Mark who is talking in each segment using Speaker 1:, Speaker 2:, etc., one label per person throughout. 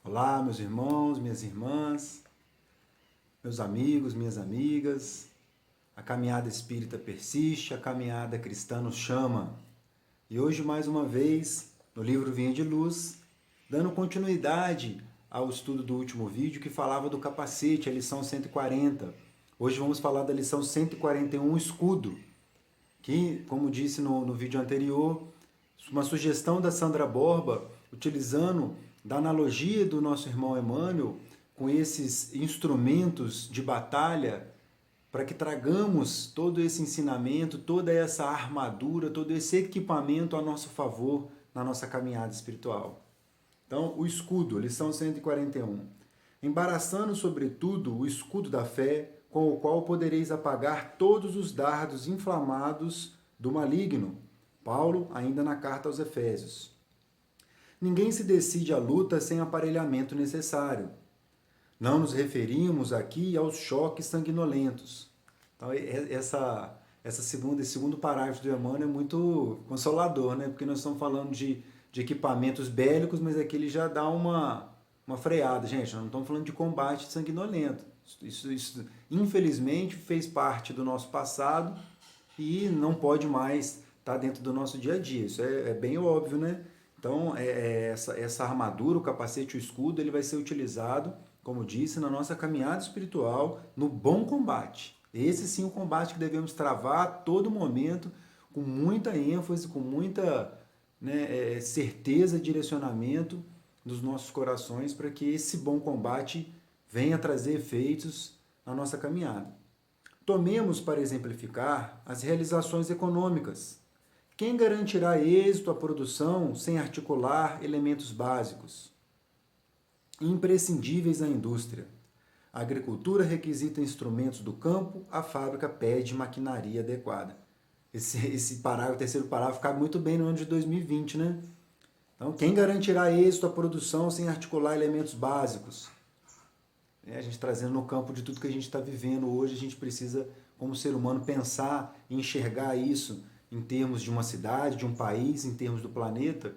Speaker 1: Olá, meus irmãos, minhas irmãs, meus amigos, minhas amigas. A caminhada espírita persiste, a caminhada cristã nos chama. E hoje, mais uma vez, no livro Vinha de Luz, dando continuidade ao estudo do último vídeo que falava do capacete, a lição 140. Hoje vamos falar da lição 141, escudo, que, como disse no vídeo anterior, uma sugestão da Sandra Borba, utilizando da analogia do nosso irmão Emmanuel, com esses instrumentos de batalha, para que tragamos todo esse ensinamento, toda essa armadura, todo esse equipamento a nosso favor na nossa caminhada espiritual. Então, o escudo, lição 141. Embaraçando, sobretudo, o escudo da fé, com o qual podereis apagar todos os dardos inflamados do maligno. Paulo, ainda na carta aos Efésios. Ninguém se decide à luta sem aparelhamento necessário. Não nos referimos aqui aos choques sanguinolentos. Então, esse segundo parágrafo do Emmanuel é muito consolador, né? Porque nós estamos falando de equipamentos bélicos, mas aqui ele já dá uma freada. Gente, nós não estamos falando de combate sanguinolento. Isso, infelizmente, fez parte do nosso passado e não pode mais estar dentro do nosso dia a dia. Isso é bem óbvio, né? Então, essa armadura, o capacete, o escudo, ele vai ser utilizado, como disse, na nossa caminhada espiritual, no bom combate. Esse sim é o combate que devemos travar a todo momento, com muita ênfase, com muita certeza e direcionamento dos nossos corações, para que esse bom combate venha trazer efeitos na nossa caminhada. Tomemos, para exemplificar, as realizações econômicas. Quem garantirá êxito à produção sem articular elementos básicos? Imprescindíveis à indústria. A agricultura requisita instrumentos do campo, a fábrica pede maquinaria adequada. Esse parágrafo, o terceiro parágrafo, cabe muito bem no ano de 2020, né? Então, quem garantirá êxito à produção sem articular elementos básicos? A gente trazendo no campo de tudo que a gente está vivendo hoje, a gente precisa, como ser humano, pensar e enxergar isso em termos de uma cidade, de um país, em termos do planeta.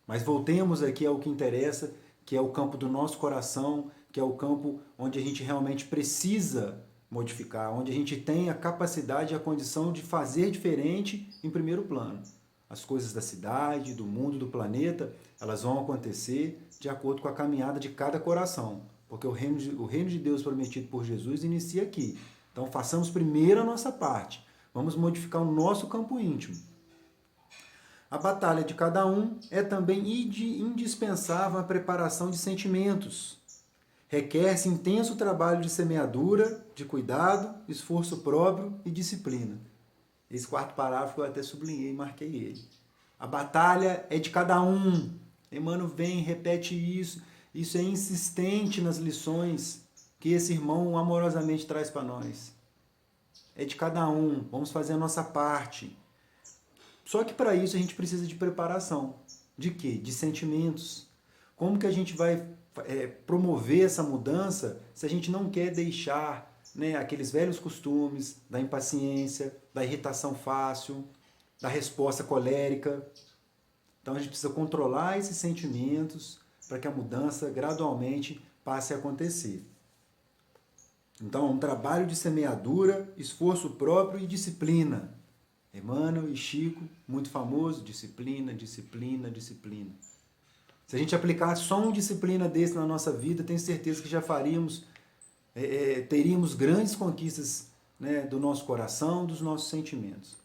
Speaker 1: Mas voltemos aqui ao que interessa, que é o campo do nosso coração, que é o campo onde a gente realmente precisa modificar, onde a gente tem a capacidade e a condição de fazer diferente em primeiro plano. As coisas da cidade, do mundo, do planeta, elas vão acontecer de acordo com a caminhada de cada coração, porque o reino de Deus prometido por Jesus inicia aqui. Então façamos primeiro a nossa parte. Vamos modificar o nosso campo íntimo. A batalha de cada um é também indispensável a preparação de sentimentos. Requer-se intenso trabalho de semeadura, de cuidado, esforço próprio e disciplina. Esse quarto parágrafo eu até sublinhei e marquei ele. A batalha é de cada um. Emmanuel vem e repete isso. Isso é insistente nas lições que esse irmão amorosamente traz para nós. É de cada um, vamos fazer a nossa parte. Só que para isso a gente precisa de preparação. De quê? De sentimentos. Como que a gente vai promover essa mudança se a gente não quer deixar aqueles velhos costumes da impaciência, da irritação fácil, da resposta colérica? Então a gente precisa controlar esses sentimentos para que a mudança gradualmente passe a acontecer. Então, um trabalho de semeadura, esforço próprio e disciplina. Emmanuel e Chico, muito famoso, disciplina, disciplina, disciplina. Se a gente aplicar só uma disciplina desse na nossa vida, tenho certeza que já teríamos grandes conquistas do nosso coração, dos nossos sentimentos.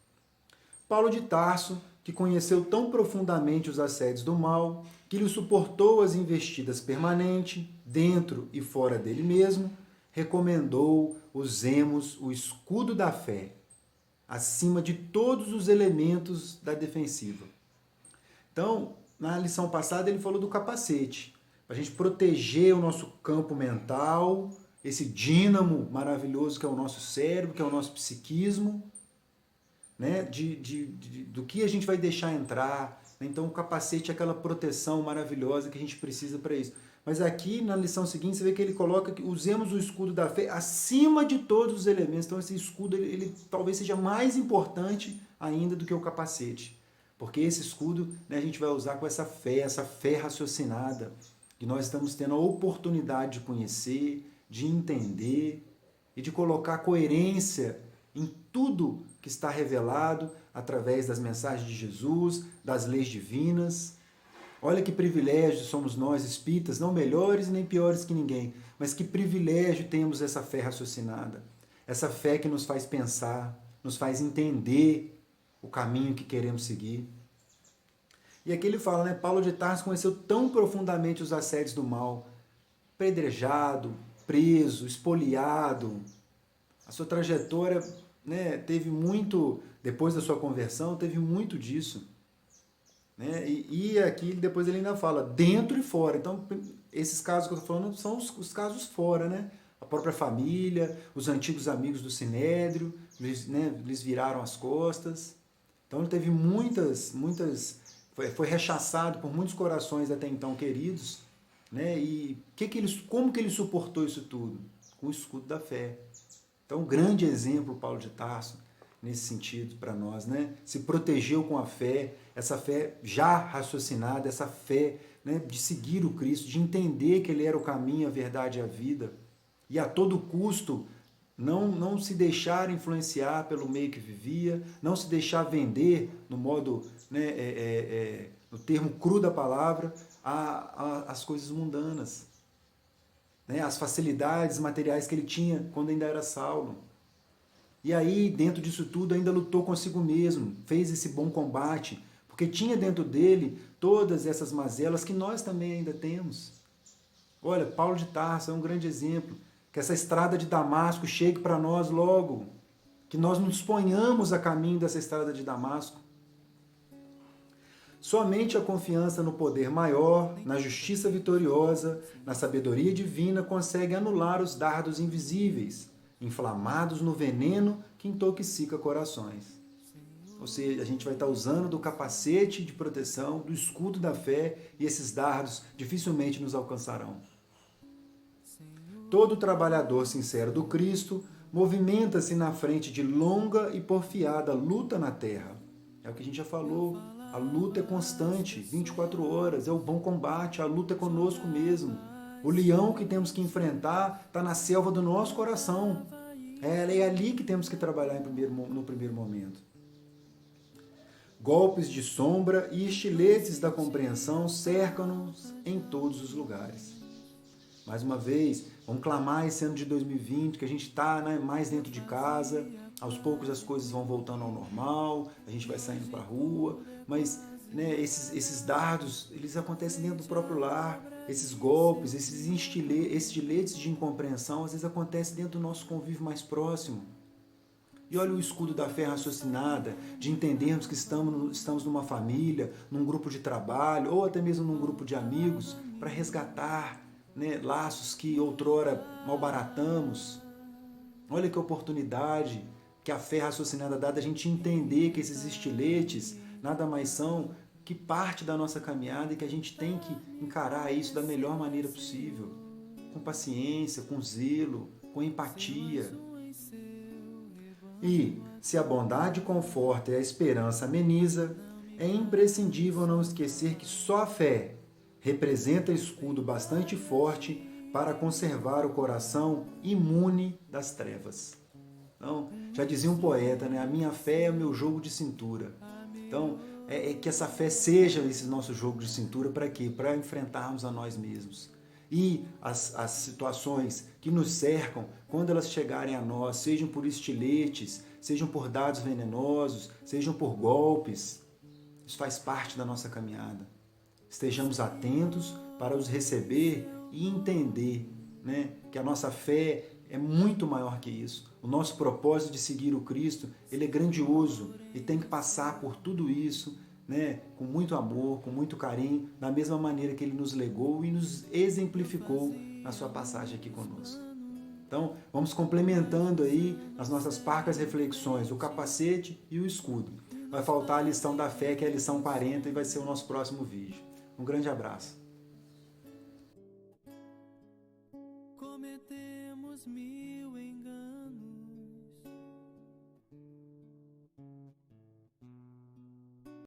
Speaker 1: Paulo de Tarso, que conheceu tão profundamente os assédios do mal, que lhe suportou as investidas permanentes, dentro e fora dele mesmo, recomendou usemos o escudo da fé, acima de todos os elementos da defensiva. Então, na lição passada ele falou do capacete, para a gente proteger o nosso campo mental, esse dínamo maravilhoso que é o nosso cérebro, que é o nosso psiquismo, do que a gente vai deixar entrar. Então o capacete é aquela proteção maravilhosa que a gente precisa para isso. Mas aqui na lição seguinte você vê que ele coloca que usemos o escudo da fé acima de todos os elementos. Então esse escudo ele talvez seja mais importante ainda do que o capacete. Porque esse escudo a gente vai usar com essa fé raciocinada, que nós estamos tendo a oportunidade de conhecer, de entender e de colocar coerência em tudo que está revelado através das mensagens de Jesus, das leis divinas. Olha que privilégio somos nós, espíritas, não melhores nem piores que ninguém, mas que privilégio temos essa fé raciocinada, essa fé que nos faz pensar, nos faz entender o caminho que queremos seguir. E aqui ele fala, né? Paulo de Tarso conheceu tão profundamente os assédios do mal, pedrejado, preso, espoliado. A sua trajetória, né, teve muito, depois da sua conversão, teve muito disso. Né? E aqui depois ele ainda fala, dentro e fora. Então, esses casos que eu estou falando são os casos fora, né? A própria família, os antigos amigos do Sinédrio, lhes viraram as costas. Então, ele teve muitas foi rechaçado por muitos corações até então queridos, né? E como que ele suportou isso tudo? Com o escudo da fé. Então, um grande exemplo, Paulo de Tarso, nesse sentido para nós, né? Se protegeu com a fé, essa fé já raciocinada, essa fé, né, de seguir o Cristo, de entender que ele era o caminho, a verdade e a vida, e a todo custo não se deixar influenciar pelo meio que vivia, não se deixar vender no modo, né, no termo cru da palavra, as coisas mundanas, né, as facilidades materiais que ele tinha quando ainda era Saulo. E aí, dentro disso tudo, ainda lutou consigo mesmo, fez esse bom combate, porque tinha dentro dele todas essas mazelas que nós também ainda temos. Olha, Paulo de Tarso é um grande exemplo. Que essa estrada de Damasco chegue para nós logo, que nós nos ponhamos a caminho dessa estrada de Damasco. Somente a confiança no poder maior, na justiça vitoriosa, na sabedoria divina consegue anular os dardos invisíveis, inflamados no veneno que intoxica corações. Ou seja, a gente vai estar usando do capacete de proteção, do escudo da fé, e esses dardos dificilmente nos alcançarão. Todo trabalhador sincero do Cristo movimenta-se na frente de longa e porfiada luta na terra. É o que a gente já falou, a luta é constante, 24 horas, é o bom combate, a luta é conosco mesmo. O leão que temos que enfrentar está na selva do nosso coração. É ali que temos que trabalhar no primeiro momento. Golpes de sombra e estiletes da compreensão cercam-nos em todos os lugares. Mais uma vez, vamos clamar esse ano de 2020, que a gente está, né, mais dentro de casa, aos poucos as coisas vão voltando ao normal, a gente vai saindo para a rua, mas, né, esses dardos, eles acontecem dentro do próprio lar, esses golpes, esses estiletes de incompreensão, às vezes acontecem dentro do nosso convívio mais próximo. E olha o escudo da fé raciocinada, de entendermos que estamos numa família, num grupo de trabalho, ou até mesmo num grupo de amigos, para resgatar, né, laços que outrora malbaratamos. Olha que oportunidade que a fé raciocinada dá da gente entender que esses estiletes nada mais são que parte da nossa caminhada e que a gente tem que encarar isso da melhor maneira possível, com paciência, com zelo, com empatia. E, se a bondade conforta e a esperança ameniza, é imprescindível não esquecer que só a fé representa escudo bastante forte para conservar o coração imune das trevas. Então, já dizia um poeta, né? A minha fé é o meu jogo de cintura. Então, que essa fé seja esse nosso jogo de cintura para quê? Para enfrentarmos a nós mesmos. E as situações que nos cercam, quando elas chegarem a nós, sejam por estiletes, sejam por dados venenosos, sejam por golpes, isso faz parte da nossa caminhada. Estejamos atentos para os receber e entender, né, que a nossa fé é muito maior que isso. O nosso propósito de seguir o Cristo, ele é grandioso e tem que passar por tudo isso, né, com muito amor, com muito carinho, da mesma maneira que ele nos legou e nos exemplificou na sua passagem aqui conosco. Então, vamos complementando aí as nossas parcas reflexões, o capacete e o escudo. Vai faltar a lição da fé, que é a lição 40, e vai ser o nosso próximo vídeo. Um grande abraço.